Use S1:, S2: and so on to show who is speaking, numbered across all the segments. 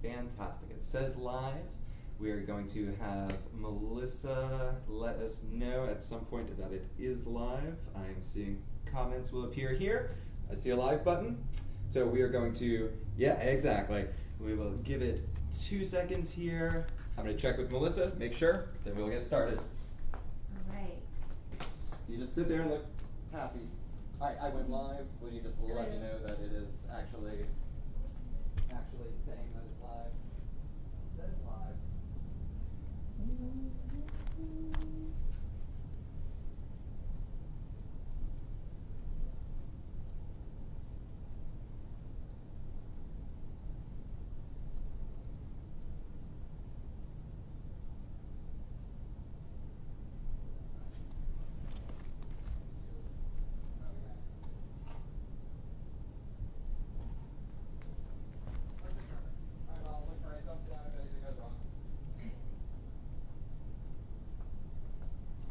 S1: Fantastic. It says live. We are going to have Melissa let us know at some point that it is live. I am seeing comments will appear here. I see a live button. So we are going to, yeah, exactly. We will give it 2 seconds here. I'm going to check with Melissa, make sure, then we'll get started.
S2: All right.
S1: So you just sit there and look happy. I went live. Will you just let me know that it is actually saying that it's live? It says live.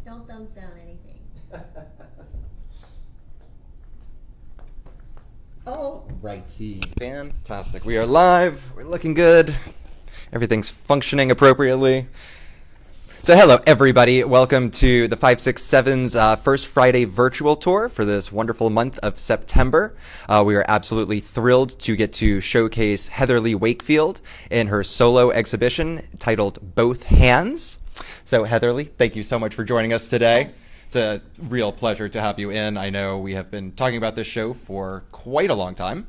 S2: Don't thumbs down anything.
S1: Alrighty, fantastic. We are live. We're looking good. Everything's functioning appropriately. So hello, everybody. Welcome to the 567's First Friday virtual tour for this wonderful month of September. We are absolutely thrilled to get to showcase Heatherly Wakefield in her solo exhibition titled Both Hands. So Heatherly, thank you so much for joining us today.
S2: Yes.
S1: It's a real pleasure to have you in. I know we have been talking about this show for quite a long time.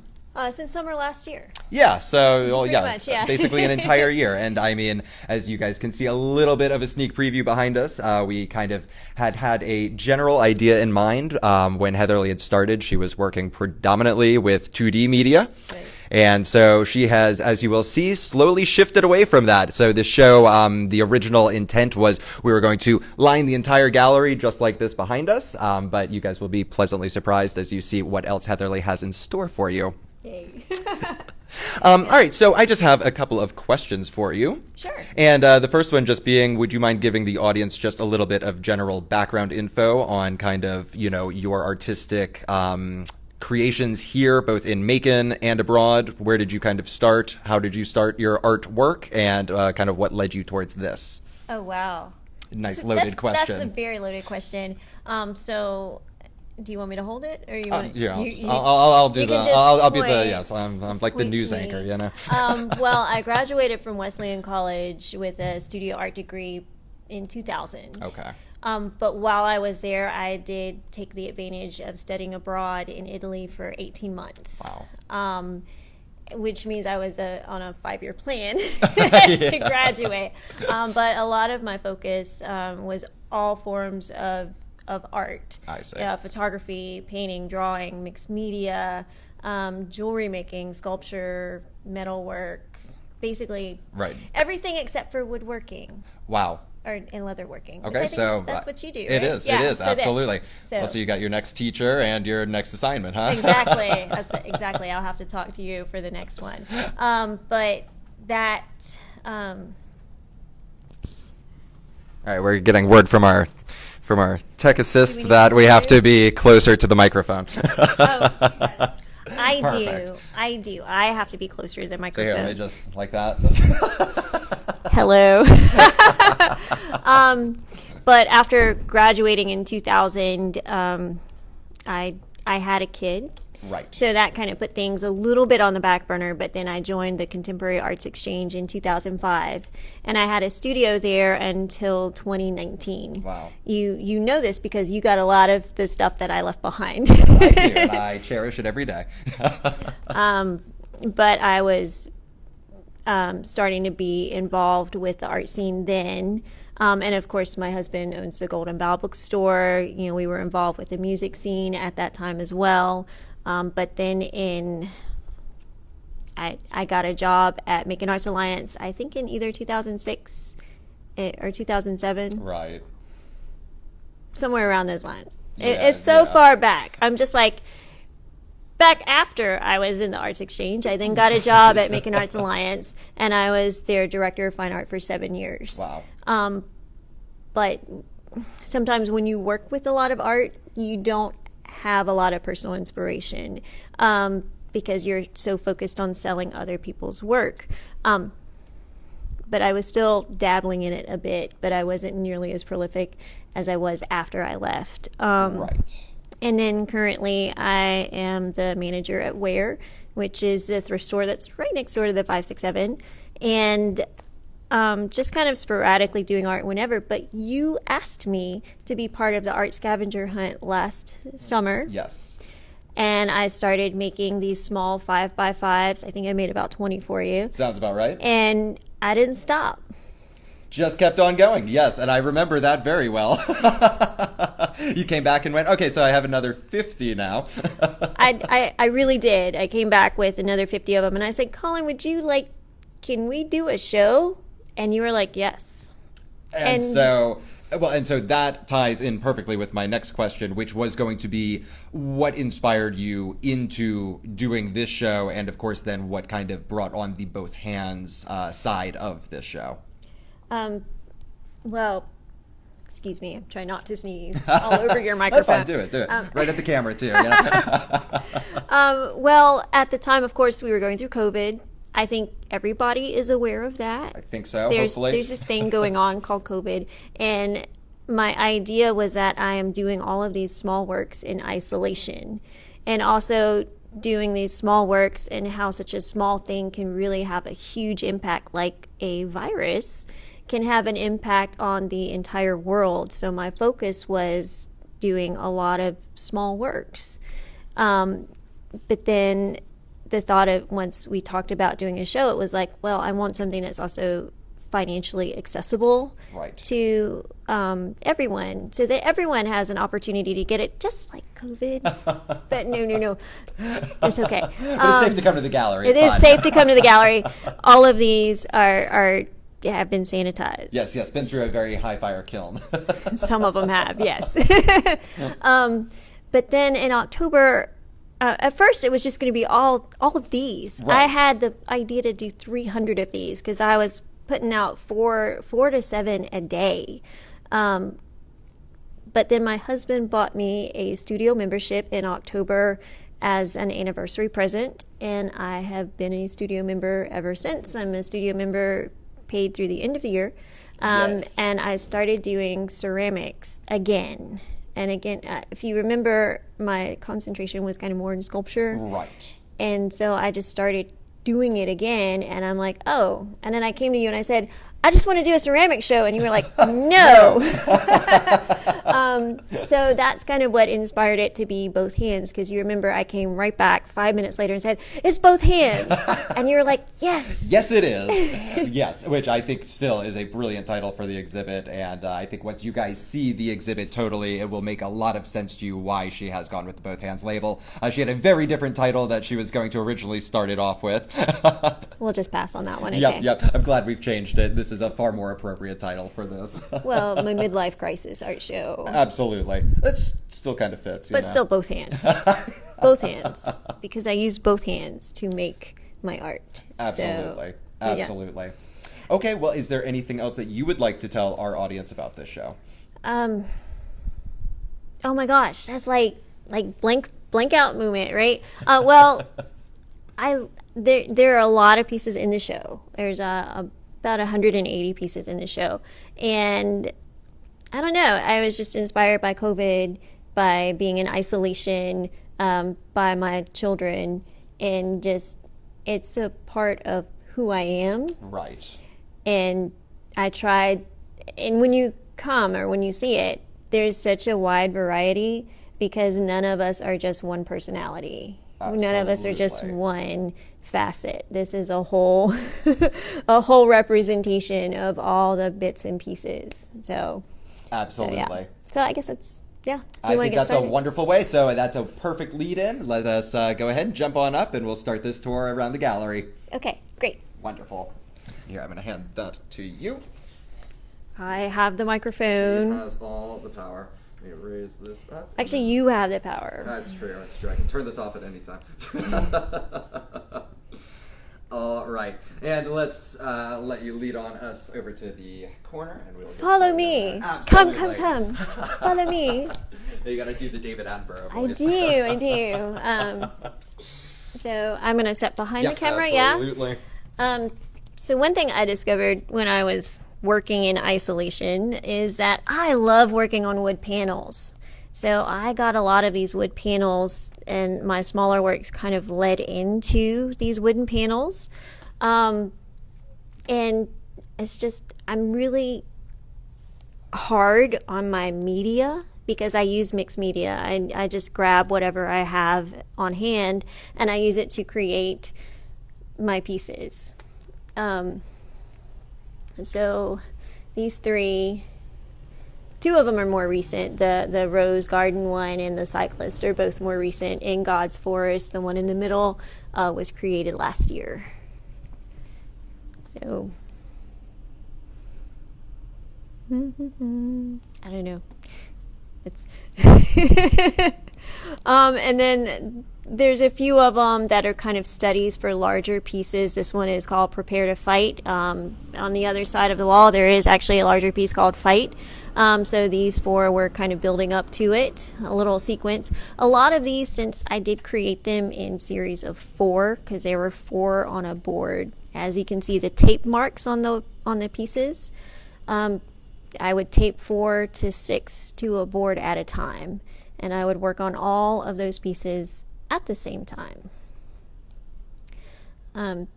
S2: Since summer last year.
S1: Yeah, so well,
S2: Pretty much, yeah.
S1: basically an entire year. And I mean, as you guys can see a little bit of a sneak preview behind us, we kind of had a general idea in mind when Heatherly had started. She was working predominantly with 2D media.
S2: Right.
S1: And so she has, as you will see, slowly shifted away from that. So this show, the original intent was we were going to line the entire gallery just like this behind us. But you guys will be pleasantly surprised as you see what else Heatherly has in store for you.
S2: Yay.
S1: All right, so I just have a couple of questions for you.
S2: Sure.
S1: And the first one just being, would you mind giving the audience just a little bit of general background info on kind of, you know, your artistic creations here, both in Macon and abroad? Where did you kind of start? How did you start your artwork? And kind of what led you towards this?
S2: Oh, wow.
S1: Nice
S2: So
S1: loaded question.
S2: That's a very loaded question. So do you want me to hold it, or you want to?
S1: Yeah, I'll do
S2: you
S1: the.
S2: can just
S1: I'll be the.
S2: point.
S1: Yes, I'm
S2: Just
S1: like the
S2: point
S1: news
S2: to me.
S1: anchor, you know.
S2: Well, I graduated from Wesleyan College with a studio art degree in 2000.
S1: Okay.
S2: But while I was there, I did take the advantage of studying abroad in Italy for 18 months.
S1: Wow.
S2: Which means I was on a 5-year plan to graduate. But a lot of my focus was all forms of art.
S1: I see.
S2: Photography, painting, drawing, mixed media, jewelry making, sculpture, metalwork, basically
S1: Right.
S2: everything except for woodworking.
S1: Wow.
S2: Or in leatherworking.
S1: Okay,
S2: which I think
S1: so
S2: that's what you do.
S1: It
S2: right?
S1: is.
S2: Yeah,
S1: It is
S2: so
S1: absolutely.
S2: so-
S1: Well, so you got your next teacher and your next assignment, huh?
S2: Exactly. Exactly. I'll have to talk to you for the next one. But that.
S1: All right, we're getting word from our tech assist
S2: Do we need
S1: that
S2: to
S1: we have
S2: do?
S1: to be closer to the microphone.
S2: Yes. I
S1: Perfect.
S2: do. I have to be closer to the
S1: So
S2: microphone.
S1: here, let me just like that.
S2: Hello. But after graduating in 2000, I had a kid.
S1: Right.
S2: So that kind of put things a little bit on the back burner, but then I joined the Contemporary Arts Exchange in 2005, and I had a studio there until 2019.
S1: Wow.
S2: You know this because you got a lot of the stuff that I left behind.
S1: I do, and I cherish it every day.
S2: But I was starting to be involved with the art scene then. And of course, my husband owns the Golden Bough bookstore. You know, we were involved with the music scene at that time as well. But then I got a job at Macon Arts Alliance, I think in either 2006 or 2007.
S1: Right.
S2: Somewhere around those lines.
S1: Yeah,
S2: It's so
S1: yeah.
S2: far back. I'm just like, back after I was in the Arts Exchange, I then got a job at Macon Arts Alliance, and I was their director of fine art for 7 years.
S1: Wow.
S2: But sometimes when you work with a lot of art, you don't have a lot of personal inspiration. because you're so focused on selling other people's work. But I was still dabbling in it a bit, but I wasn't nearly as prolific as I was after I left.
S1: Right.
S2: And then currently I am the manager at Where, which is a thrift store that's right next door to the 567. And just kind of sporadically doing art whenever. But you asked me to be part of the art scavenger hunt last summer.
S1: Yes.
S2: And I started making these small 5x5s. I think I made about 20 for you.
S1: Sounds about right.
S2: And I didn't stop.
S1: Just kept on going, yes, and I remember that very well. You came back and went, okay, so I have another 50 now.
S2: I really did. I came back with another 50 of them, and I said, Colin, can we do a show? And you were like, yes.
S1: And so that ties in perfectly with my next question, which was going to be what inspired you into doing this show, and of course then what kind of brought on the both hands side of this show.
S2: Well, excuse me, I'm trying not to sneeze all over your microphone.
S1: That's fine, do it. Right at the camera too. You know?
S2: Well, at the time, of course, we were going through COVID. I think everybody is aware of that.
S1: I think so,
S2: hopefully. There's this thing going on called COVID, and my idea was that I am doing all of these small works in isolation, and also doing these small works and how such a small thing can really have a huge impact, like a virus can have an impact on the entire world. So my focus was doing a lot of small works. But then the thought of, once we talked about doing a show, it was like, well, I want something that's also financially accessible to everyone, so that everyone has an opportunity to get it, just like COVID. But no, it's okay.
S1: But it's safe to come to the gallery.
S2: It is safe to come to the gallery. All of these have been sanitized.
S1: Yes, been through a very high fire kiln.
S2: Some of them have, yes. But then in October, at first it was just going to be all of these.
S1: Right.
S2: I had the idea to do 300 of these because I was putting out four to seven a day. But then my husband bought me a studio membership in October as an anniversary present, and I have been a studio member ever since. I'm a studio member paid through the end of the year.
S1: Yes.
S2: And I started doing ceramics again. And again, if you remember, my concentration was kind of more in sculpture.
S1: Right.
S2: And so I just started doing it again, and I'm like, oh. And then I came to you and I said, I just want to do a ceramic show. And you were like, no. So that's kind of what inspired it to be both hands, because you remember I came right back 5 minutes later and said, it's both hands. And you were like, yes.
S1: Yes, it is. Yes, which I think still is a brilliant title for the exhibit. And I think once you guys see the exhibit totally, it will make a lot of sense to you why she has gone with the both hands label. She had a very different title that she was going to originally start it off with.
S2: We'll just pass on that one again.
S1: Yep. I'm glad we've changed it. This is a far more appropriate title for this.
S2: Well, my midlife crisis art show.
S1: Absolutely. It still kind of fits.
S2: But still both hands. Both hands. Because I use both hands to make my art.
S1: Absolutely.
S2: So,
S1: absolutely. Yeah. Okay, well, is there anything else that you would like to tell our audience about this show?
S2: Oh my gosh, that's like blank out moment, right? Well, there are a lot of pieces in the show. There's about 180 pieces in the show, and I don't know. I was just inspired by COVID, by being in isolation, by my children, and just it's a part of who I am.
S1: Right.
S2: And I tried, and when you come or when you see it, there's such a wide variety because none of us are just one personality. Absolutely. None of us are just one facet. This is a whole a whole representation of all the bits and pieces. So
S1: absolutely.
S2: So, yeah. So I guess it's
S1: I think that's a wonderful way. So that's a perfect lead in. Let us go ahead and jump on up and we'll start this tour around the gallery.
S2: Okay, great.
S1: Wonderful. Here, I'm going to hand that to you.
S2: I have the microphone.
S1: She has all the power. Let me raise this up.
S2: Actually, you have the power.
S1: That's true. I can turn this off at any time. All right. And let's let you lead on us over to the corner. And we'll
S2: follow me. Come. Follow me.
S1: You got to do the David Attenborough
S2: voice. I do. So I'm going to step behind the camera,
S1: absolutely.
S2: So one thing I discovered when I was working in isolation is that I love working on wood panels. So I got a lot of these wood panels, and my smaller works kind of led into these wooden panels. And it's just, I'm really hard on my media because I use mixed media. I just grab whatever I have on hand and I use it to create my pieces. So these three, two of them are more recent. The Rose Garden one and the Cyclist are both more recent. In God's Forest, the one in the middle, was created last year. So, I don't know. It's and then there's a few of them that are kind of studies for larger pieces. This one is called Prepare to Fight. On the other side of the wall, there is actually a larger piece called Fight. So these four were kind of building up to it, a little sequence. A lot of these, since I did create them in series of 4, because there were 4 on a board. As you can see, the tape marks on the pieces. I would tape 4 to 6 to a board at a time, and I would work on all of those pieces at the same time.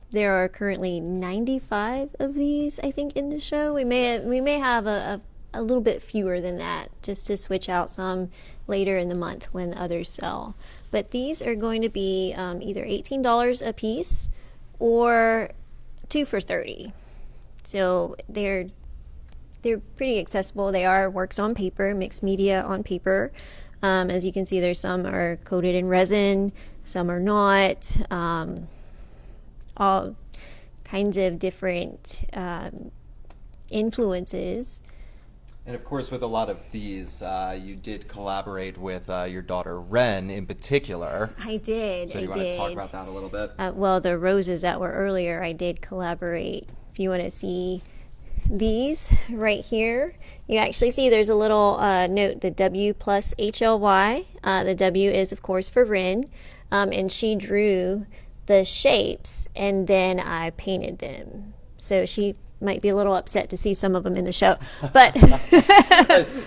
S2: There are currently 95 of these, I think, in the show. We may have a little bit fewer than that, just to switch out some later in the month when others sell. But these are going to be either $18 a piece or 2 for $30. So they're pretty accessible. They are works on paper, mixed media on paper. As you can see, there's some are coated in resin, some are not. All kinds of different influences.
S1: And of course, with a lot of these, you did collaborate with your daughter Ren in particular.
S2: I did.
S1: So you want to talk about that a little bit?
S2: Well, the roses that were earlier, I did collaborate. If you want to see these right here, you actually see there's a little note, the W plus HLY. The W is, of course, for Ren, and she drew the shapes and then I painted them. So she might be a little upset to see some of them in the show, but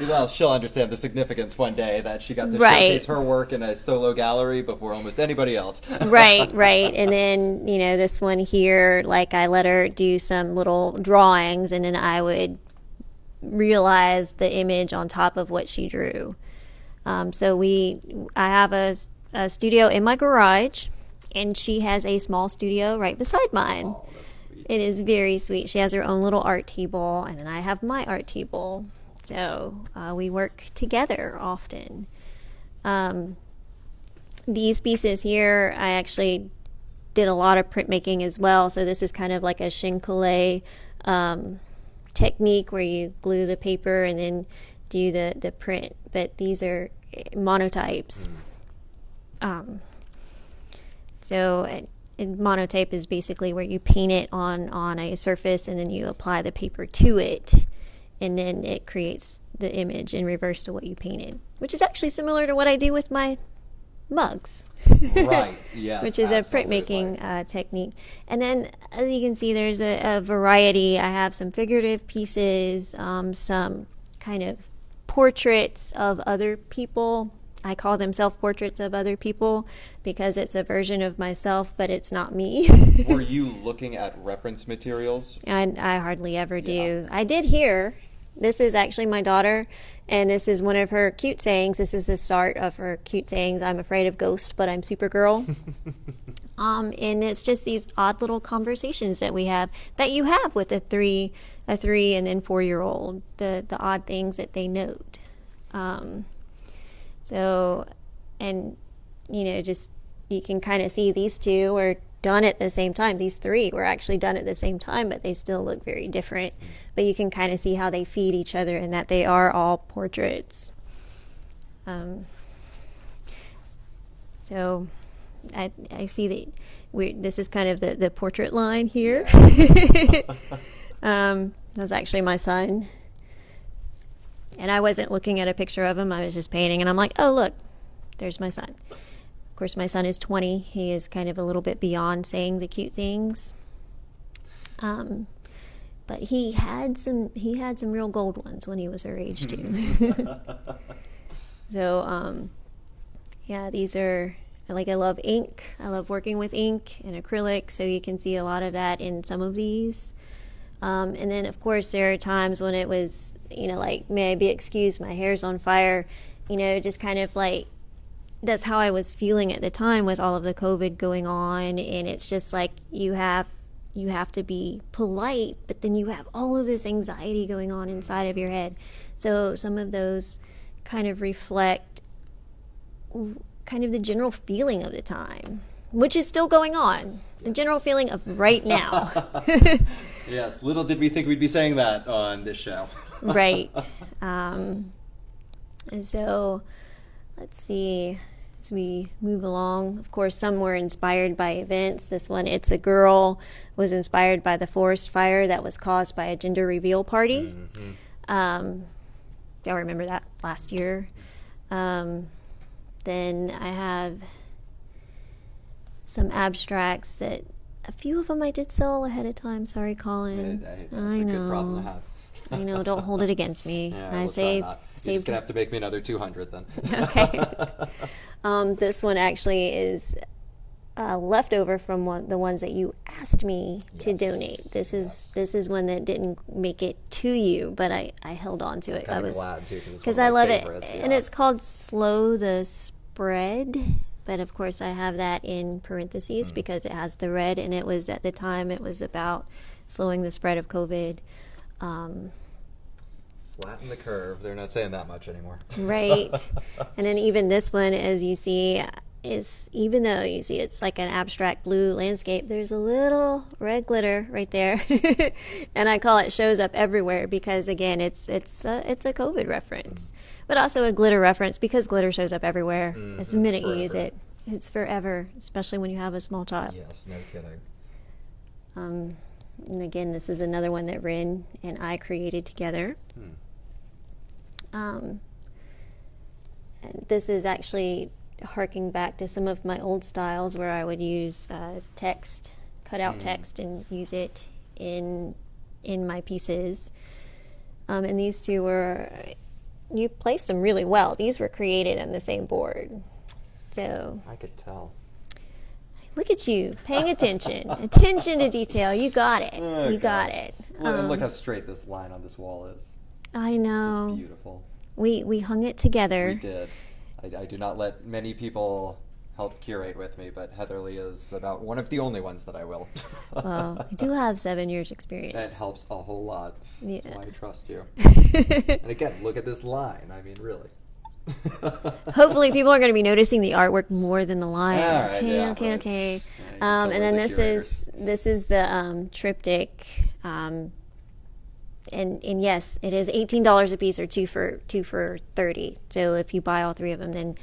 S1: well, she'll understand the significance one day that she got to showcase her work in a solo gallery before almost anybody else.
S2: right. And then, this one here, like I let her do some little drawings and then I would realize the image on top of what she drew. So I have a studio in my garage, and she has a small studio right beside mine.
S1: Oh, that's sweet.
S2: It is very sweet. She has her own little art table, and then I have my art table. So we work together often. These pieces here, I actually did a lot of printmaking as well. So this is kind of like a chincolle technique where you glue the paper and then do the print. But these are monotypes. So monotype is basically where you paint it on a surface and then you apply the paper to it, and then it creates the image in reverse to what you painted, which is actually similar to what I do with my mugs.
S1: Right, yes.
S2: Which is
S1: absolutely.
S2: a printmaking technique. And then, as you can see, there's a variety. I have some figurative pieces, some kind of portraits of other people. I call them self-portraits of other people because it's a version of myself, but it's not me.
S1: Were you looking at reference materials?
S2: I hardly ever do. I did hear, this is actually my daughter, and this is one of her cute sayings. This is the start of her cute sayings. I'm afraid of ghosts, but I'm Supergirl. And it's just these odd little conversations that we have, that you have with a 3 and then 4-year-old, the odd things that they note. So, and, just you can kind of see these two were done at the same time. These 3 were actually done at the same time, but they still look very different. But you can kind of see how they feed each other and that they are all portraits. So I see that this is kind of the portrait line here. That's actually my son. And I wasn't looking at a picture of him. I was just painting. And I'm like, oh, look, there's my son. Of course, my son is 20. He is kind of a little bit beyond saying the cute things. But he had some real gold ones when he was her age too. So yeah, these are I love ink. I love working with ink and acrylic, so you can see a lot of that in some of these. And then of course there are times when it was, like, may I be excused, my hair's on fire, just kind of like, that's how I was feeling at the time with all of the COVID going on. And it's just like, you have to be polite, but then you have all of this anxiety going on inside of your head. So some of those kind of reflect kind of the general feeling of the time, which is still going on. The general feeling of right now.
S1: Yes, little did we think we'd be saying that on this show.
S2: Right. And so let's see, as we move along, of course, some were inspired by events. This one, It's a Girl, was inspired by the forest fire that was caused by a gender reveal party. Y'all remember that last year. Then I have some abstracts that a few of them I did sell ahead of time. Sorry, Colin.
S1: That's a good problem to have.
S2: I know, don't hold it against me.
S1: Yeah,
S2: I saved.
S1: You're just going to have to make me another 200 then.
S2: Okay. This one actually is leftover from the ones that you asked me to donate. This is one that didn't make it to you, but I held on to it.
S1: I was glad too,
S2: because I love it. And it's called Slow the Spread. But of course I have that in parentheses because it has the red, and it was, at the time, it was about slowing the spread of COVID.
S1: Flatten the curve. They're not saying that much anymore.
S2: Right. And then even this one, as you see, is, even though you see it's like an abstract blue landscape, there's a little red glitter right there. And I call it Shows Up Everywhere because, again, it's a COVID reference, but also a glitter reference because glitter shows up everywhere. As the minute you use it, it's forever, especially when you have a small child.
S1: Yes, no kidding.
S2: And again, this is another one that Rin and I created together. This is actually harking back to some of my old styles where I would use text, cut out text, and use it in my pieces. And these two were, you placed them really well. These were created on the same board. So
S1: I could tell.
S2: Look at you, paying attention. Attention to detail. You got it. Okay. You got it.
S1: Well, and look how straight this line on this wall is.
S2: I know.
S1: It's beautiful.
S2: We hung it together.
S1: We did. I do not let many people help curate with me, but Heatherly is about one of the only ones that I will.
S2: Well, I do have 7 years experience.
S1: That helps a whole lot.
S2: Yeah.
S1: That's why I trust you. And again, look at this line. I mean, really.
S2: Hopefully people are going to be noticing the artwork more than the line.
S1: All right,
S2: Okay.
S1: Yeah,
S2: and then this is the Triptych. And yes, it is $18 a piece, or two for $30. So if you buy all three of them, then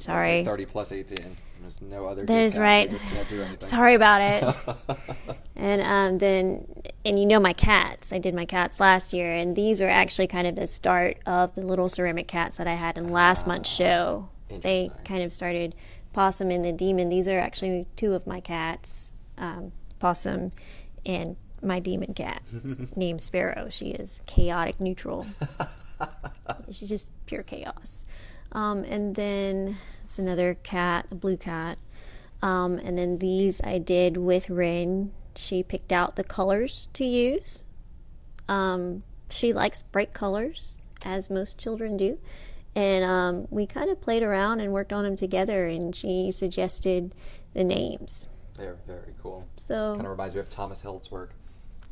S2: sorry,
S1: 30 plus 18. There's no other.
S2: That is right. Sorry about it. And my cats. I did my cats last year, and these were actually kind of the start of the little ceramic cats that I had in last month's show. They kind of started Possum and the Demon. These are actually two of my cats, Possum and my demon cat named Sparrow. She is chaotic neutral. She's just pure chaos. And then it's another cat, a blue cat. And then these I did with Rin. She picked out the colors to use. She likes bright colors, as most children do. And we kind of played around and worked on them together, and she suggested the names.
S1: They are very cool.
S2: So
S1: kind of reminds me of Thomas Held's work.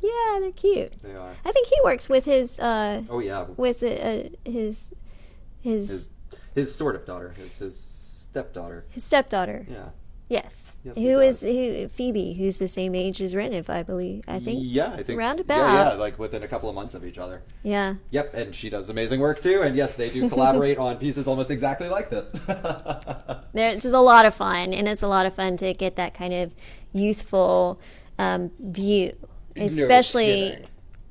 S2: Yeah, they're cute.
S1: They are.
S2: I think he works with his.
S1: Oh yeah.
S2: With his
S1: sort of daughter, his stepdaughter.
S2: His stepdaughter.
S1: Yeah.
S2: Yes.
S1: Yes,
S2: Phoebe, who's the same age as Ren, I think.
S1: Yeah, I think.
S2: Roundabout.
S1: Yeah, like within a couple of months of each other.
S2: Yeah.
S1: Yep, and she does amazing work too, and yes, they do collaborate on pieces almost exactly like this.
S2: This is a lot of fun, and it's a lot of fun to get that kind of youthful view, especially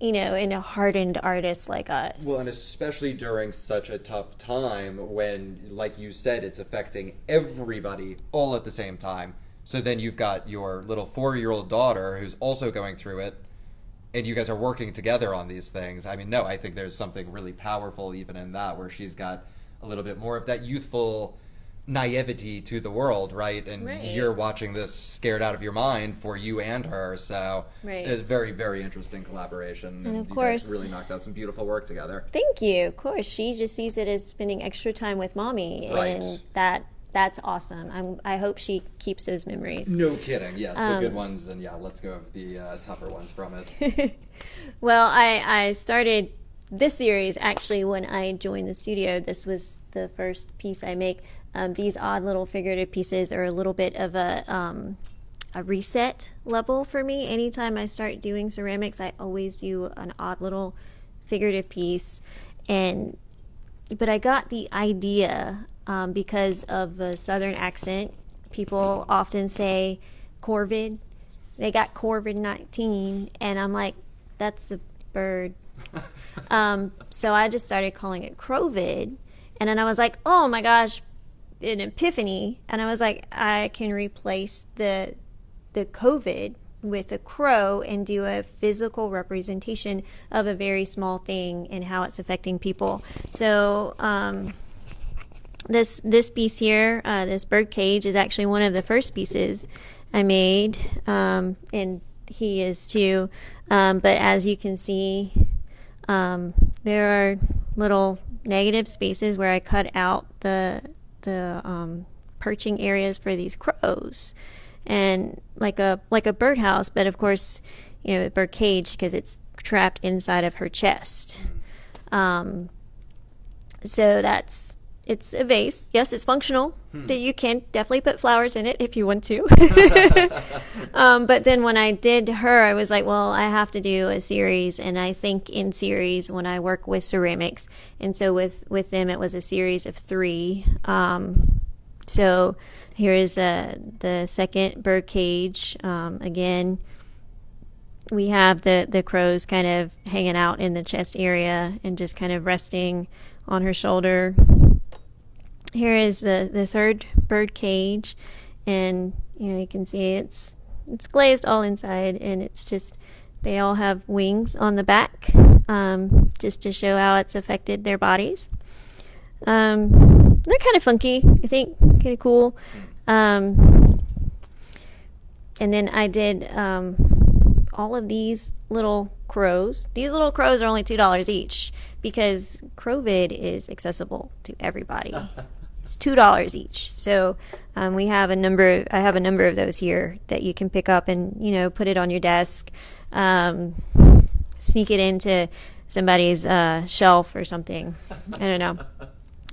S2: in a hardened artist like us.
S1: Well, and especially during such a tough time when, like you said, it's affecting everybody all at the same time. So then you've got your little 4-year-old daughter who's also going through it, and you guys are working together on these things. I mean, no, I think there's something really powerful even in that, where she's got a little bit more of that youthful naivety to the world, right? And
S2: Right.
S1: you're watching this scared out of your mind for you and her, so
S2: Right.
S1: it's very, very interesting collaboration.
S2: And of
S1: you
S2: course-
S1: guys really knocked out some beautiful work together.
S2: Thank you. Of course, she just sees it as spending extra time with mommy,
S1: Right.
S2: and that's awesome. I hope she keeps those memories.
S1: No kidding. Yes, the good ones, and yeah, let's go with the tougher ones from it.
S2: Well, I started this series actually when I joined the studio. This was the first piece I make. These odd little figurative pieces are a little bit of a reset level for me. Anytime I start doing ceramics, I always do an odd little figurative piece, but I got the idea because of the southern accent. People often say corvid. They got COVID-19, and I'm like, that's a bird. So I just started calling it crovid, and then I was like, oh my gosh, an epiphany, and I was like, I can replace the COVID with a crow and do a physical representation of a very small thing and how it's affecting people. So this piece here, this bird cage, is actually one of the first pieces I made, and he is too. But as you can see, there are little negative spaces where I cut out the perching areas for these crows, and like a birdhouse, but of course, a bird cage because it's trapped inside of her chest. So it's a vase. Yes, it's functional. That you can definitely put flowers in it if you want to. But then when I did her, I was like, well, I have to do a series, and I think in series when I work with ceramics, and so with them it was a series of 3. So here is the second bird cage. Again, we have the crows kind of hanging out in the chest area and just kind of resting on her shoulder. Here is the third bird cage, and you can see it's glazed all inside, and it's just, they all have wings on the back, just to show how it's affected their bodies. They're kind of funky, I think, kind of cool. And then I did all of these little crows. These little crows are only $2 each because Crovid is accessible to everybody. It's $2 each. So I have a number of those here that you can pick up and put it on your desk, sneak it into somebody's shelf or something. I don't know.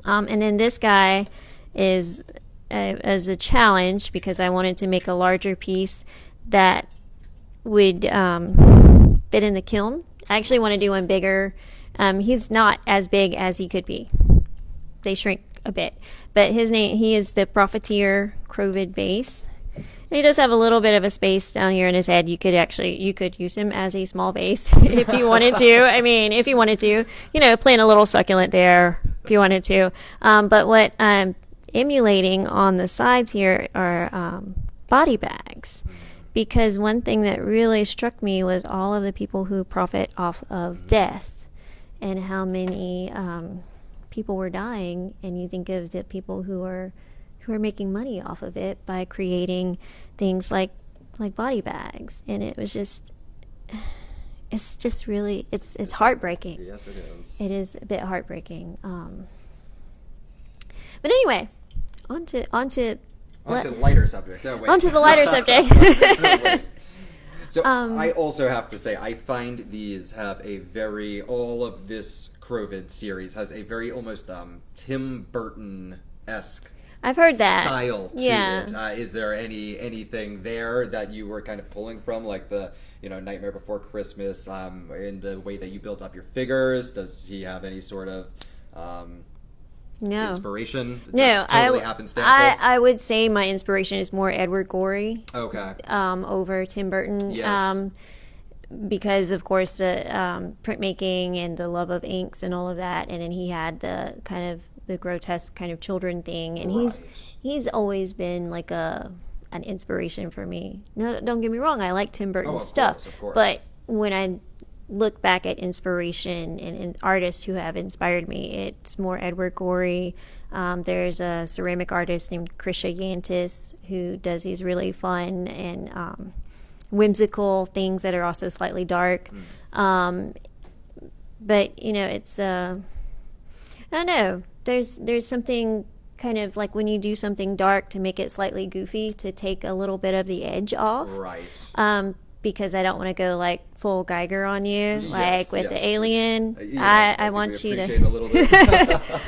S2: And then this guy is as a challenge because I wanted to make a larger piece that would fit in the kiln. I actually want to do one bigger. He's not as big as he could be. They shrink a bit. But he is the Profiteer Crovid vase. And he does have a little bit of a space down here in his head. You could use him as a small vase if you wanted to. I mean, if you wanted to, plant a little succulent there if you wanted to. But what I'm emulating on the sides here are body bags. Because one thing that really struck me was all of the people who profit off of death and how many people were dying, and you think of the people who are making money off of it by creating things like body bags, and it's just really it's heartbreaking.
S1: Yes, it is.
S2: It is a bit heartbreaking. But anyway, on to the
S1: lighter subject. No, wait.
S2: onto the lighter subject.
S1: No, wait. So I also have to say, I find these have all of this Crovid series has a very almost Tim Burton-esque
S2: I've heard that
S1: style to
S2: yeah.
S1: it. Is there anything there that you were kind of pulling from, like the Nightmare Before Christmas, in the way that you built up your figures? Does he have any sort of
S2: No.
S1: inspiration?
S2: No,
S1: Totally happenstance.
S2: I would say my inspiration is more Edward Gorey
S1: Okay.
S2: over Tim Burton.
S1: Yes.
S2: because of course the printmaking and the love of inks and all of that, and then he had the kind of the grotesque kind of children thing, and he's always been like an inspiration for me. No, don't get me wrong, I like Tim Burton stuff,
S1: of course.
S2: But when I look back at inspiration and artists who have inspired me, it's more Edward Gorey. There's a ceramic artist named Krisha Yantis who does these really fun and whimsical things that are also slightly dark. But it's I don't know. There's something kind of like when you do something dark to make it slightly goofy, to take a little bit of the edge off.
S1: Right.
S2: Because I don't want to go like full Geiger on you, like with the alien. I want you to
S1: a little bit.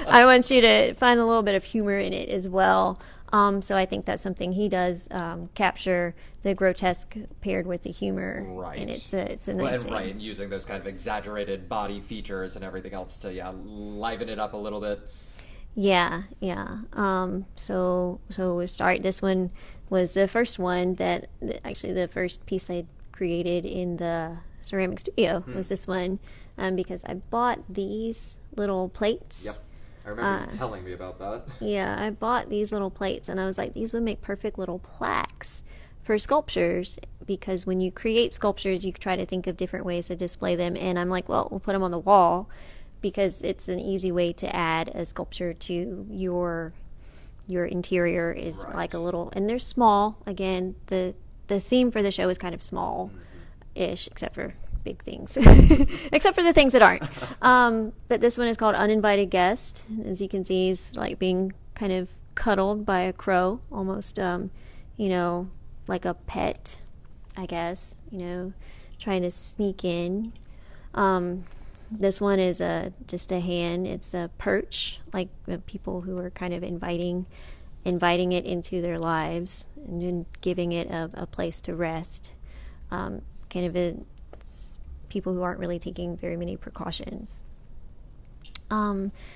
S2: I want you to find a little bit of humor in it as well. So I think that's something he does, capture the grotesque paired with the humor.
S1: Right.
S2: And it's a nice thing.
S1: Right, and using those kind of exaggerated body features and everything else to liven it up a little bit.
S2: Yeah. So we start. This one was the first one actually the first piece I created in the ceramic studio was this one, because I bought these little plates.
S1: Yep. I remember you telling me about that.
S2: Yeah, I bought these little plates, and I was like, these would make perfect little plaques for sculptures, because when you create sculptures, you try to think of different ways to display them, and I'm like, well, we'll put them on the wall, because it's an easy way to add a sculpture to your interior is
S1: right.
S2: Like a little, and they're small. Again, the theme for the show is kind of small-ish, except for big things, except for the things that aren't. But this one is called Uninvited Guest. As you can see, he's like being kind of cuddled by a crow, almost, like a pet, I guess, trying to sneak in. This one is just a hand. It's a perch, like people who are kind of inviting it into their lives and then giving it a place to rest. It's people who aren't really taking very many precautions.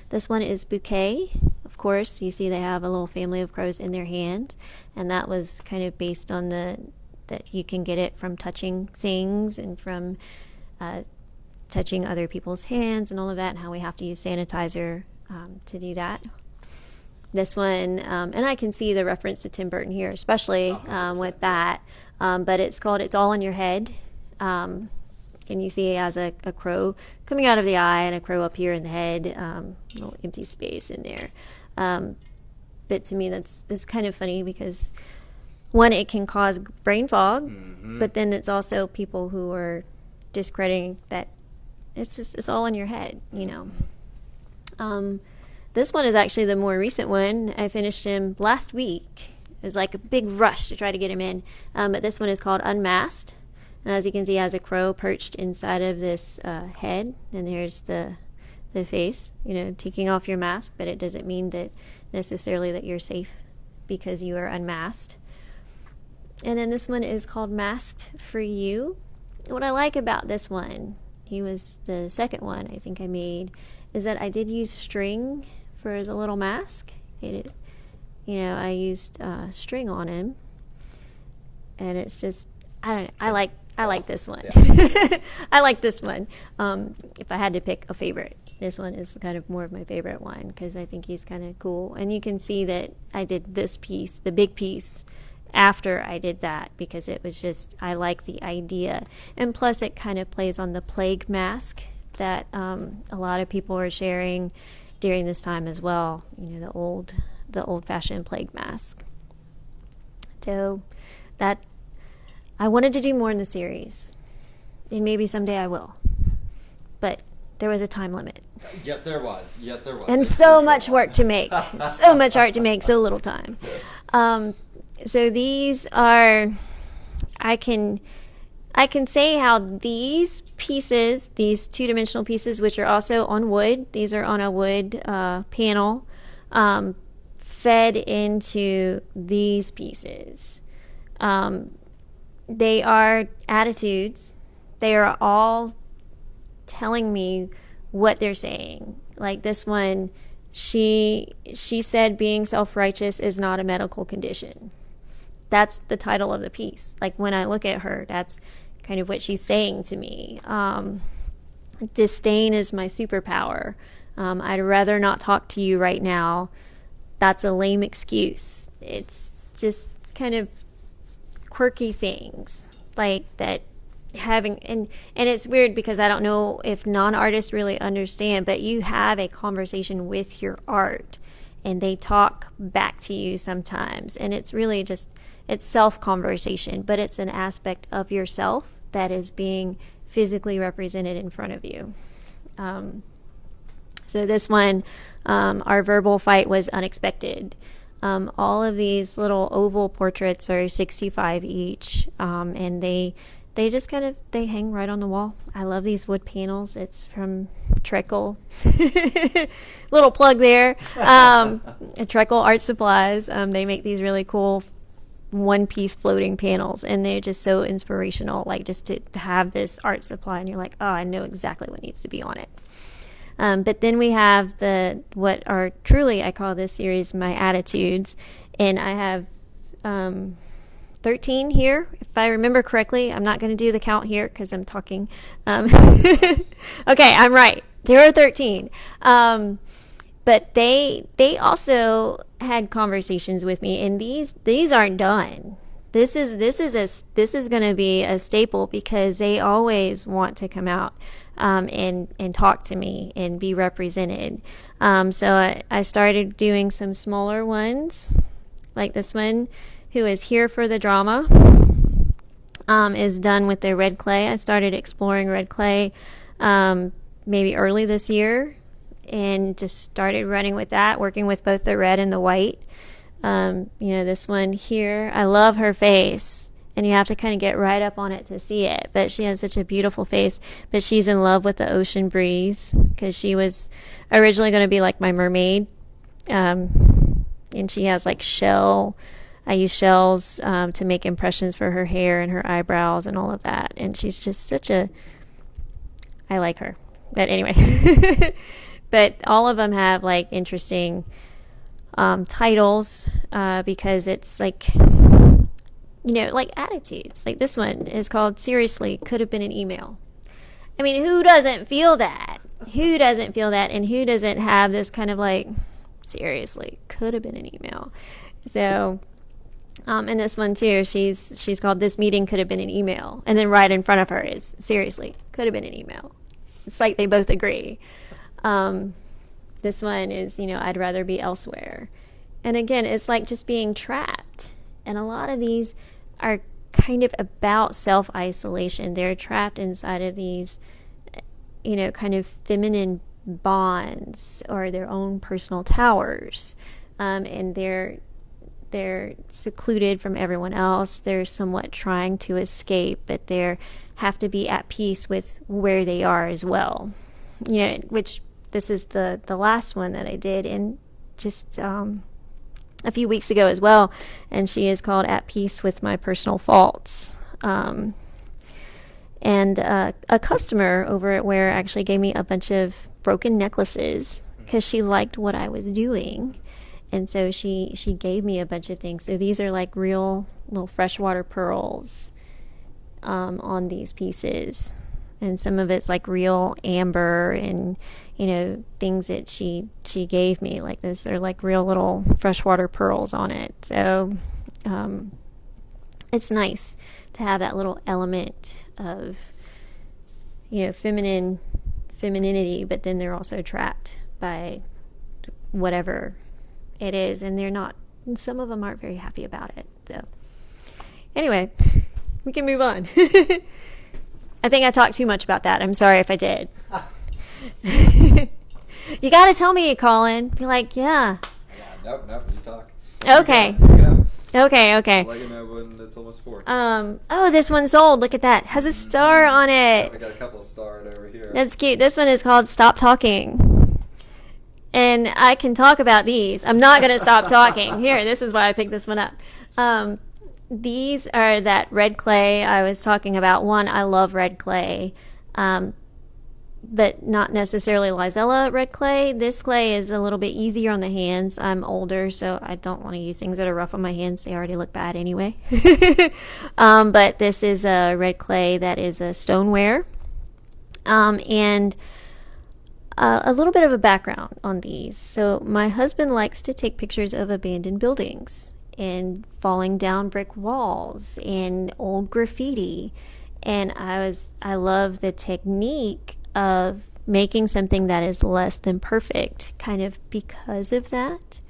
S2: This one is Bouquet. Of course, you see they have a little family of crows in their hands, and that was kind of based on that you can get it from touching things and from touching other people's hands and all of that, and how we have to use sanitizer to do that. This one, and I can see the reference to Tim Burton here, especially with that, but it's called It's All in Your Head, and you see it has a crow coming out of the eye and a crow up here in the head, little empty space in there. But to me, that's kind of funny because, one, it can cause brain fog, but then it's also people who are discrediting that it's all in your head, This one is actually the more recent one. I finished him last week. It was like a big rush to try to get him in. But this one is called Unmasked. And as you can see, it has a crow perched inside of this head. And there's the face, taking off your mask. But it doesn't mean that necessarily that you're safe because you are unmasked. And then this one is called Masked for You. What I like about this one, he was the second one I think I made, is that I did use string for the little mask. I used string on him, and it's just, I don't know, I like this one. Yeah. I like this one. If I had to pick a favorite, this one is kind of more of my favorite one because I think he's kind of cool. And you can see that I did this piece, the big piece, after I did that because it was just, I like the idea. And plus it kind of plays on the plague mask that a lot of people are sharing during this time as well, the old-fashioned plague mask. So that, I wanted to do more in the series, and maybe someday I will, but there was a time limit.
S1: Yes, there was.
S2: And so much work to make, so much art to make, so little time. So these are, I can say how these pieces, these two-dimensional pieces, which are also on wood, these are on a wood panel, fed into these pieces. They are attitudes. They are all telling me what they're saying. Like this one, she said being self-righteous is not a medical condition. That's the title of the piece. Like when I look at her, that's kind of what she's saying to me. Disdain is my superpower. I'd rather not talk to you right now. That's a lame excuse. It's just kind of quirky things like that having, and it's weird because I don't know if non-artists really understand, but you have a conversation with your art and they talk back to you sometimes, and it's really just, it's self-conversation, but it's an aspect of yourself that is being physically represented in front of you. So this one, our verbal fight was unexpected. All of these little oval portraits are 65 each, and they just kind of, they hang right on the wall. I love these wood panels. It's from Treckle. Little plug there. Treckle Art Supplies. They make these really cool one-piece floating panels, and they're just so inspirational, like just to have this art supply, and you're like, oh, I know exactly what needs to be on it. But then we have what are truly, I call this series my attitudes, and I have 13 here, if I remember correctly. I'm not going to do the count here because I'm talking. Okay, I'm right. There are 13. But they also had conversations with me, and these aren't done. This is going to be a staple because they always want to come out and talk to me and be represented. So I started doing some smaller ones, like this one, who is here for the drama, is done with their red clay. I started exploring red clay maybe early this year, and just started running with that, working with both the red and the white. This one here, I love her face, and you have to kind of get right up on it to see it, but she has such a beautiful face. But she's in love with the ocean breeze because she was originally going to be like my mermaid, and she has like I use shells to make impressions for her hair and her eyebrows and all of that, and she's just I like her. But anyway, but all of them have like interesting titles because it's like, like attitudes. Like this one is called Seriously Could Have Been an Email. I mean, who doesn't feel that? Who doesn't feel that? And who doesn't have this kind of like, seriously, could have been an email? So, and this one too, she's called This Meeting Could Have Been an Email. And then right in front of her is Seriously Could Have Been an Email. It's like they both agree. This one is, I'd rather be elsewhere. And again, it's like just being trapped. And a lot of these are kind of about self-isolation. They're trapped inside of these, kind of feminine bonds or their own personal towers. And they're secluded from everyone else. They're somewhat trying to escape, but they have to be at peace with where they are as well. Which this is the last one that I did in just a few weeks ago as well, and she is called At Peace with My Personal Faults. And a customer over at Ware actually gave me a bunch of broken necklaces because she liked what I was doing, and so she gave me a bunch of things. So these are like real little freshwater pearls on these pieces, and some of it's like real amber and things that she gave me like this. They're like real little freshwater pearls on it. So it's nice to have that little element of femininity, but then they're also trapped by whatever it is, and some of them aren't very happy about it. So anyway, we can move on. I think I talked too much about that. I'm sorry if I did. You got to tell me, Colin. Be like, yeah.
S1: Nope, you talk.
S2: Okay. Okay.
S1: I'll let you know when it's almost 4.
S2: This one's sold. Look at that. Has a star on it.
S1: We got a couple starred over here.
S2: That's cute. This one is called Stop Talking. And I can talk about these. I'm not going to stop talking. Here, this is why I picked this one up. These are that red clay I was talking about. One, I love red clay. but not necessarily Lizella red clay. This clay is a little bit easier on the hands. I'm older, so I don't want to use things that are rough on my hands. They already look bad anyway. But this is a red clay that is a stoneware. And a little bit of a background on these. So my husband likes to take pictures of abandoned buildings and falling down brick walls and old graffiti. And I love the technique of making something that is less than perfect, kind of because of that.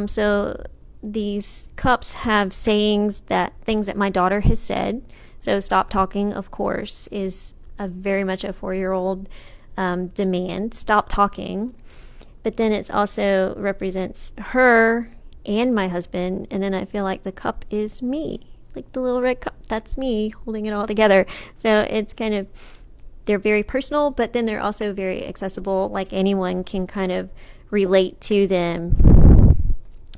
S2: So these cups have things that my daughter has said. So stop talking, of course, is very much a 4-year-old demand. Stop talking. But then it also represents her and my husband. And then I feel like the cup is me. Like the little red cup, that's me holding it all together. So it's kind of, they're very personal, but then they're also very accessible. Like anyone can kind of relate to them.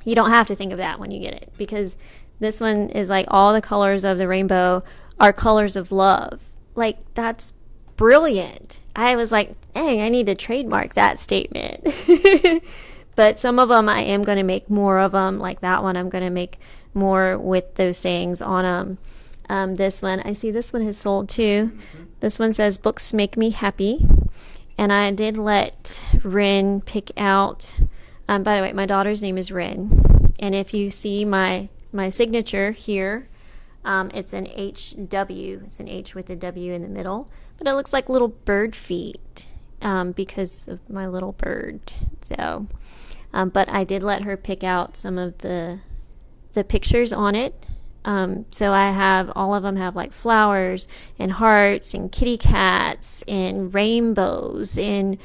S2: You don't have to think of that when you get it, because this one is like all the colors of the rainbow are colors of love. Like, that's brilliant. I was like, dang, I need to trademark that statement. But some of them I am going to make more of them. Like that one, I'm going to make more with those sayings on them. This one, I see this one has sold too. Mm-hmm. This one says, books make me happy. And I did let Ren pick out, by the way, my daughter's name is Ren. And if you see my signature here, it's an HW. It's an H with a W in the middle. But it looks like little bird feet because of my little bird. So, but I did let her pick out some of the pictures on it. So I have, all of them have like flowers and hearts and kitty cats and rainbows and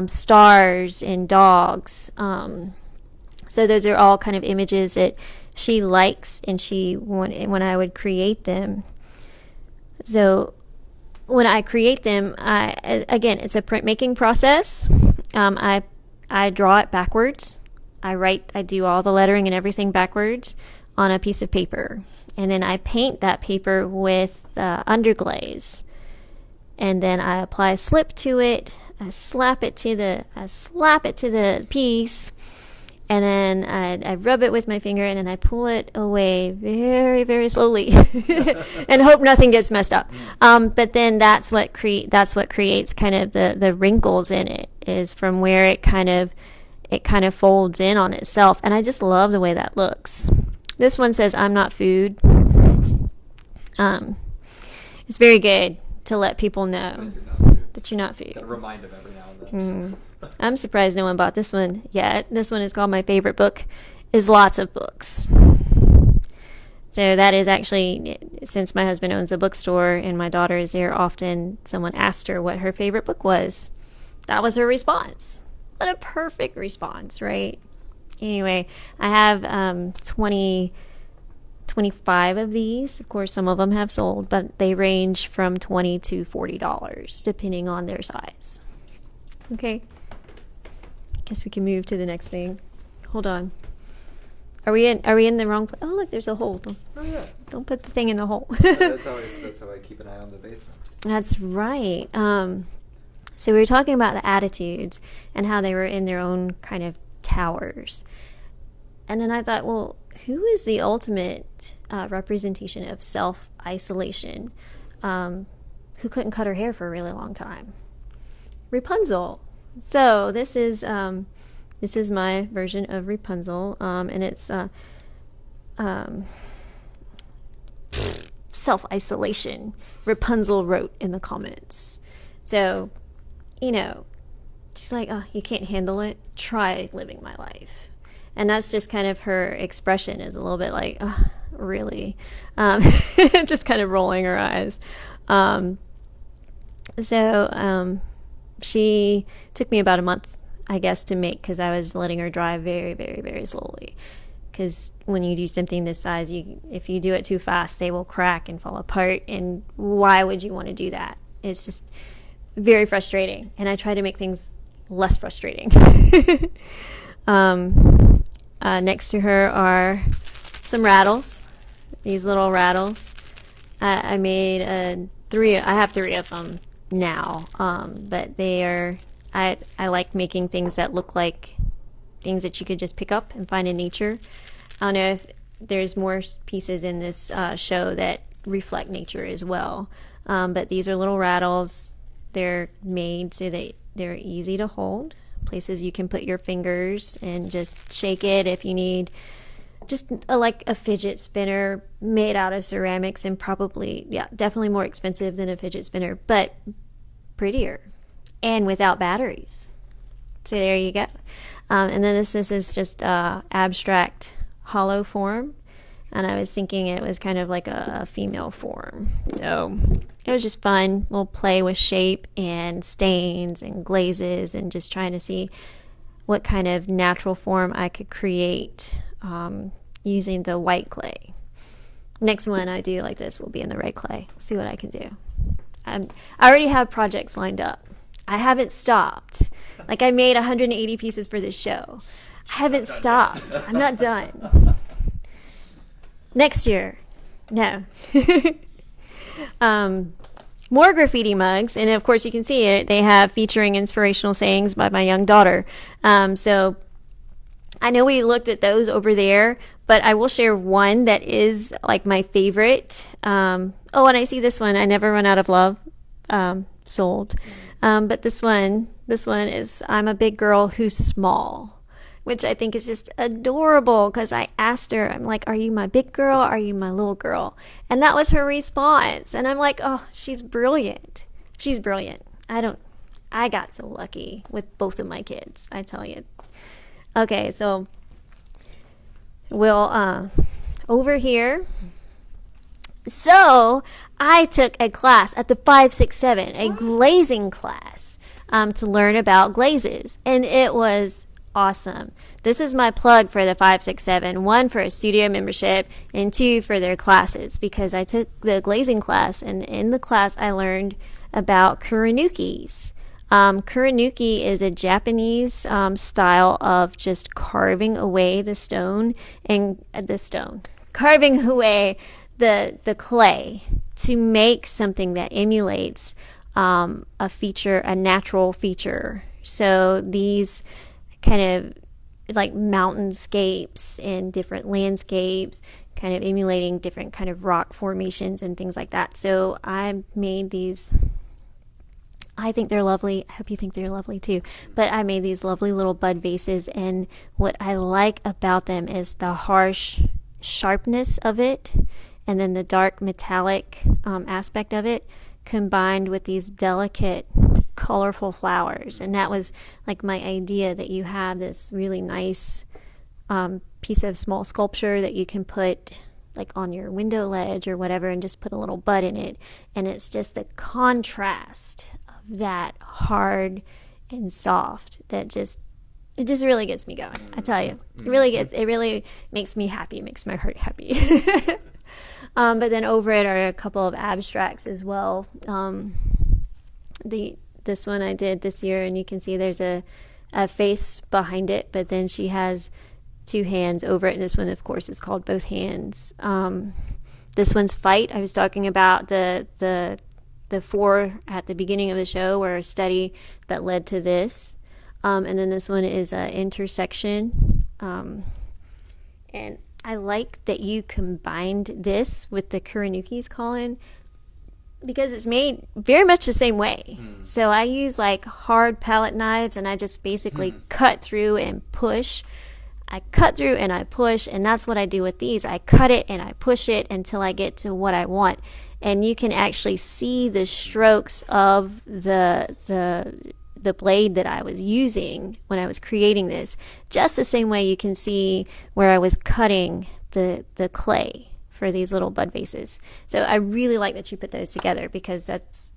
S2: stars and dogs. So those are all kind of images that she likes, and when I would create them. So when I create them, again, it's a printmaking process. I draw it backwards. I do all the lettering and everything backwards on a piece of paper, and then I paint that paper with underglaze, and then I apply a slip to it. I slap it to the piece, and then I rub it with my finger, and then I pull it away very, very slowly, and hope nothing gets messed up. But then that's what creates kind of the wrinkles in it, is from where it kind of folds in on itself, and I just love the way that looks. This one says, I'm not food. It's very good to let people know that you're not food.
S1: Gotta remind them every now and then.
S2: I'm surprised no one bought this one yet. This one is called My Favorite Book is Lots of Books. So that is actually, since my husband owns a bookstore and my daughter is there often, someone asked her what her favorite book was. That was her response. What a perfect response, right? Anyway, I have 25 of these. Of course, some of them have sold, but they range from $20 to $40, depending on their size. Okay. Guess we can move to the next thing. Hold on. Are we in the wrong place? Oh, look, there's a hole. Don't put the thing in the hole.
S1: That's how I keep an eye on the basement.
S2: That's right. So we were talking about the attitudes and how they were in their own kind of towers. And then I thought, well, who is the ultimate representation of self-isolation? Who couldn't cut her hair for a really long time? Rapunzel. So this is my version of Rapunzel, and it's self-isolation. Rapunzel wrote in the comments. So, she's like, oh, you can't handle it? Try living my life. And that's just kind of her expression, is a little bit like, oh, really? Just kind of rolling her eyes. She took me about a month, I guess, to make, because I was letting her dry very, very, very slowly. Because when you do something this size, if you do it too fast, they will crack and fall apart. And why would you want to do that? It's just very frustrating. And I try to make things less frustrating. Next to her are some rattles. These little rattles. I made I have 3 of them. now. But I like making things that look like things that you could just pick up and find in nature. I don't know if there's more pieces in this show that reflect nature as well. But these are little rattles. They're made so that they're easy to hold. Places you can put your fingers and just shake it if you need. Just like a fidget spinner made out of ceramics, and probably, definitely more expensive than a fidget spinner, but prettier and without batteries. So there you go. And then this is just abstract hollow form. And I was thinking it was kind of like a female form. So it was just fun. We'll play with shape and stains and glazes and just trying to see what kind of natural form I could create using the white clay. Next one I do like this will be in the red clay. See what I can do. I already have projects lined up. I haven't stopped. Like, I made 180 pieces for this show. I haven't stopped. I'm not done. Next year. No. More graffiti mugs. And of course you can see it. They have featuring inspirational sayings by my young daughter. So I know we looked at those over there, but I will share one that is like my favorite. And I see this one. I never run out of love. Sold. But this one is I'm a big girl who's small, which I think is just adorable because I asked her, I'm like, are you my big girl? Or are you my little girl? And that was her response. And I'm like, oh, she's brilliant. She's brilliant. I got so lucky with both of my kids, I tell you. Okay, so we'll, over here. So I took a class at the 567, a glazing class, to learn about glazes. And it was awesome. This is my plug for the 567. One, for a studio membership, and two, for their classes, because I took the glazing class, and in the class I learned about kuranukis. Kuranuki is a Japanese style of just carving away the stone and carving away the clay to make something that emulates a natural feature. So these kind of like mountainscapes and different landscapes, kind of emulating different kind of rock formations and things like that. So I made these. I think they're lovely. I hope you think they're lovely too. But I made these lovely little bud vases, and what I like about them is the harsh sharpness of it, and then the dark metallic aspect of it, combined with these delicate, colorful flowers. And that was like my idea, that you have this really nice piece of small sculpture that you can put like on your window ledge or whatever, and just put a little bud in it. And it's just the contrast of that hard and soft that it just really gets me going. I tell you, it really makes me happy. It makes my heart happy. But then over it are a couple of abstracts as well. This one I did this year, and you can see there's a face behind it, but then she has two hands over it. And this one, of course, is called Both Hands. This one's Fight. I was talking about the four at the beginning of the show were a study that led to this. And then this one is Intersection. And I like that you combined this with the Kuranuki's, Colin, because it's made very much the same way. So I use like hard palette knives, and I just basically cut through and push. I cut through and I push, and that's what I do with these. I cut it and I push it until I get to what I want. And you can actually see the strokes of the blade that I was using when I was creating this, just the same way you can see where I was cutting the clay for these little bud vases. So I really like that you put those together, because that's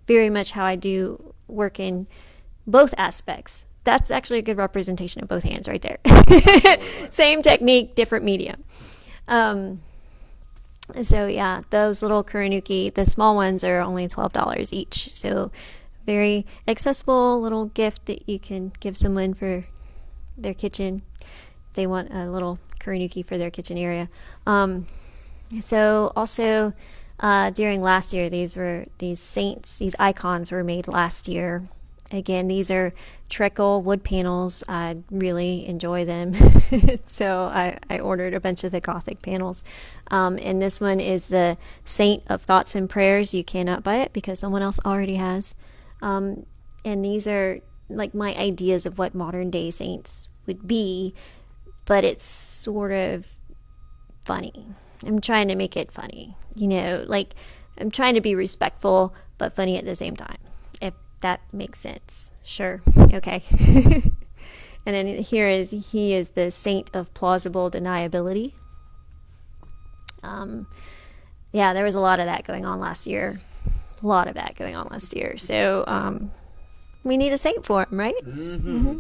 S2: very much how I do work in both aspects. That's actually a good representation of both hands right there. Same technique, different medium. So yeah, those little Kuranuki, the small ones are only $12 each. So very accessible little gift that you can give someone for their kitchen. They want a little Kuranuki for their kitchen area. So also during last year. These saints, these icons were made last year. Again, these are treacle wood panels. I really enjoy them. So I ordered a bunch of the Gothic panels. And this one is the Saint of Thoughts and Prayers. You cannot buy it because someone else already has. And these are like my ideas of what modern day saints would be, but it's sort of funny. I'm trying to make it funny. Like I'm trying to be respectful, but funny at the same time. If that makes sense. Sure. Okay. And then he is the Saint of Plausible Deniability. Yeah, there was a lot of that going on last year. So we need a saint for him, right? Mm-hmm.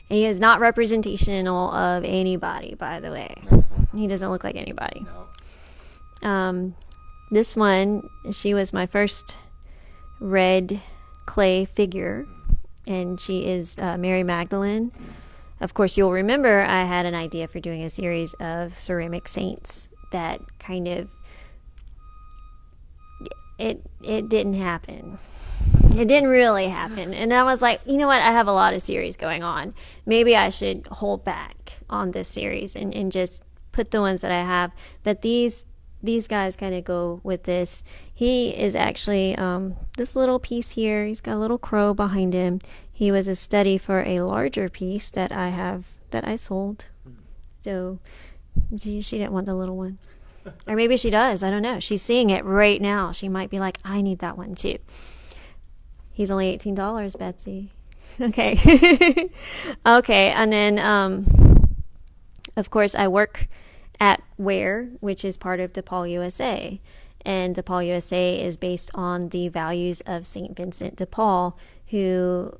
S2: He is not representational of anybody, by the way. He doesn't look like anybody. No. This one, she was my first red clay figure, and she is Mary Magdalene. Of course, you'll remember I had an idea for doing a series of ceramic saints that kind of it didn't happen. It didn't really happen. And I was like, you know what? I have a lot of series going on. Maybe I should hold back on this series and just put the ones that I have. But these guys kind of go with this. He is actually this little piece here. He's got a little crow behind him. He was a study for a larger piece that I sold. So she didn't want the little one. Or maybe she does. I don't know. She's seeing it right now. She might be like, I need that one too. He's only $18, Betsy. Okay. Okay. And then, of course, I work at Where, which is part of DePaul USA. And DePaul USA is based on the values of St. Vincent de Paul, who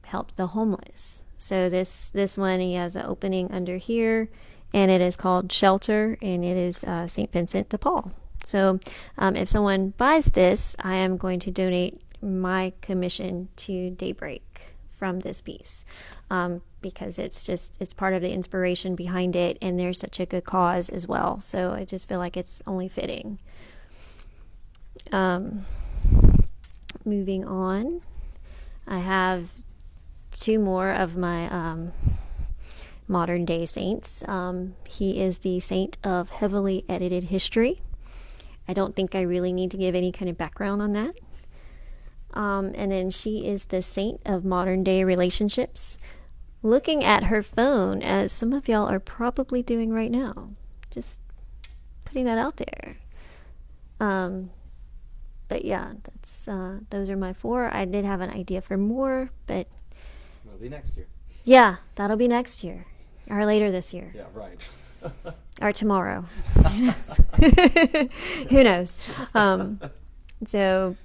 S2: helped the homeless. So this one, he has an opening under here, and it is called Shelter, and it is St. Vincent de Paul. So if someone buys this, I am going to donate my commission to Daybreak from this piece, because it's part of the inspiration behind it, and there's such a good cause as well. So I just feel like it's only fitting. Moving on, I have two more of my modern day saints. He is the Saint of Heavily Edited History. I don't think I really need to give any kind of background on that. And then she is the Saint of Modern Day Relationships, looking at her phone, as some of y'all are probably doing right now. Just putting that out there. But yeah, that's those are my four. I did have an idea for more, but
S1: it'll be next year.
S2: Yeah, that'll be next year, or later this year.
S1: Yeah, right.
S2: Or tomorrow. Who knows? So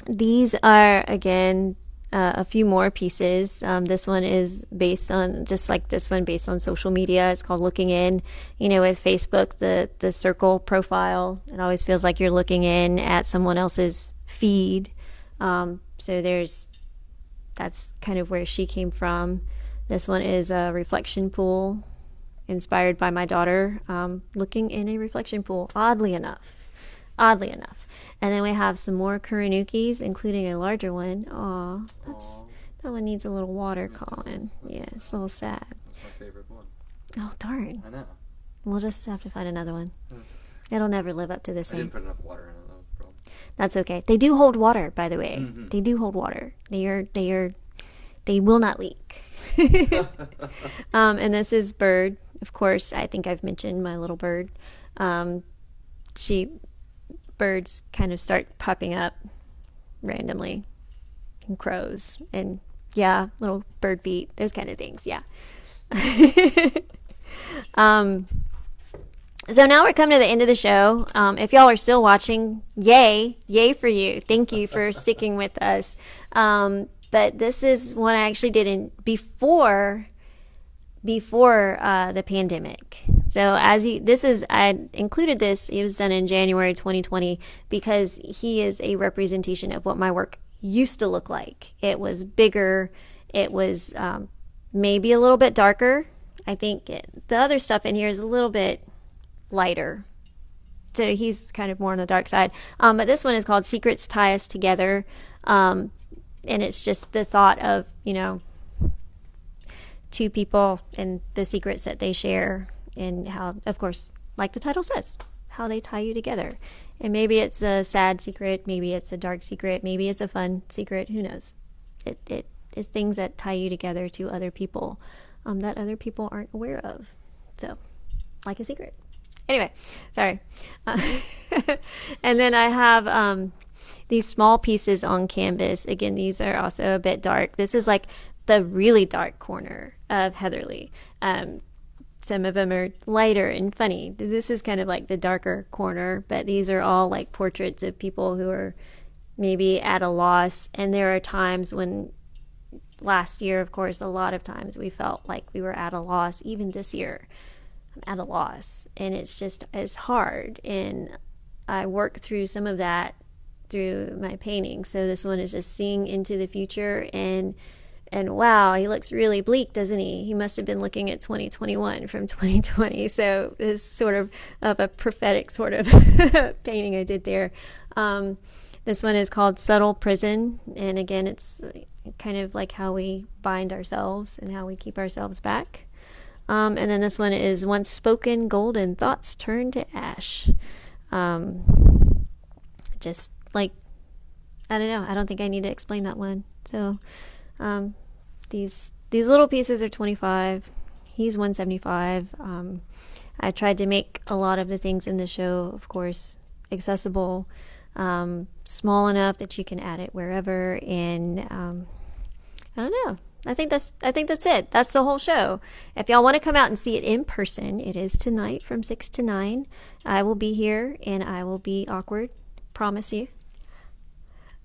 S2: these are, again, a few more pieces. This one is based on, just like this one, based on social media. It's called Looking In. With Facebook, the circle profile, it always feels like you're looking in at someone else's feed. So that's kind of where she came from. This one is a reflection pool, inspired by my daughter looking in a reflection pool, oddly enough. And then we have some more Kuranukis, including a larger one. Aw, that one needs a little water, Colin. Yeah, it's a little sad.
S1: That's my favorite one.
S2: Oh, darn.
S1: I know.
S2: We'll just have to find another one.
S1: That's okay.
S2: It'll never live up to the same.
S1: I didn't put enough water in it. That was the problem.
S2: That's okay. They do hold water, by the way.
S1: Mm-hmm.
S2: They do hold water. They will not leak. And this is Bird. Of course, I think I've mentioned my little bird. Birds kind of start popping up randomly, and crows, and yeah, little bird feet, those kind of things. Yeah. So now we're coming to the end of the show. If y'all are still watching, yay for you. Thank you for sticking with us. But this is one I actually did before the pandemic. So I included this. It was done in January 2020 because he is a representation of what my work used to look like. It was bigger. It was maybe a little bit darker. I think the other stuff in here is a little bit lighter. So he's kind of more on the dark side. But this one is called Secrets Tie Us Together. And it's just the thought of, two people and the secrets that they share, and how, of course, like the title says, how they tie you together. And maybe it's a sad secret, maybe it's a dark secret, maybe it's a fun secret, who knows. It is things that tie you together to other people that other people aren't aware of. So, like a secret. Anyway, sorry. And then I have these small pieces on canvas. Again, these are also a bit dark. This is like the really dark corner of Heatherly. Some of them are lighter and funny. This is kind of like the darker corner, but these are all like portraits of people who are maybe at a loss. And there are times when, last year, of course, a lot of times we felt like we were at a loss. Even this year, I'm at a loss. And it's just as hard. And I work through some of that through my painting. So this one is just seeing into the future, and wow, he looks really bleak, doesn't he? He must have been looking at 2021 from 2020. So this is sort of a prophetic sort of painting I did there. This one is called Subtle Prison. And again, it's kind of like how we bind ourselves and how we keep ourselves back. And then this one is Once Spoken Golden Thoughts Turn to Ash. Just like, I don't know. I don't think I need to explain that one. So, these little pieces are $25. He's $175. I tried to make a lot of the things in the show, of course, accessible, small enough that you can add it wherever. And I don't know. I think that's it. That's the whole show. If y'all want to come out and see it in person, it is tonight from 6 to 9. I will be here, and I will be awkward. Promise you.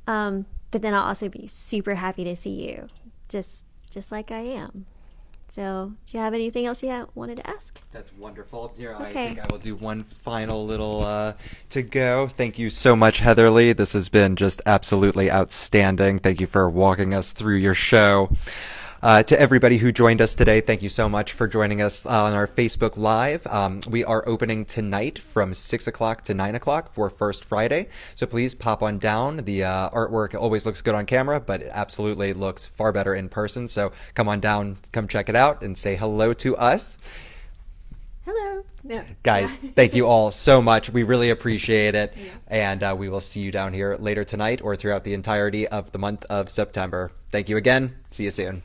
S2: But then I'll also be super happy to see you, just like I am. So, do you have anything else you wanted to ask? That's
S1: wonderful. Here,
S2: okay.
S1: I think I will do one final little to go. Thank you so much, Heatherly. This has been just absolutely outstanding. Thank you for walking us through your show. To everybody who joined us today, thank you so much for joining us on our Facebook Live. We are opening tonight from 6 o'clock to 9 o'clock for First Friday. So please pop on down. The artwork always looks good on camera, but it absolutely looks far better in person. So come on down, come check it out, and say hello to us.
S2: Hello. Yeah.
S1: Guys, thank you all so much. We really appreciate it. Yeah. And we will see you down here later tonight or throughout the entirety of the month of September. Thank you again. See you soon.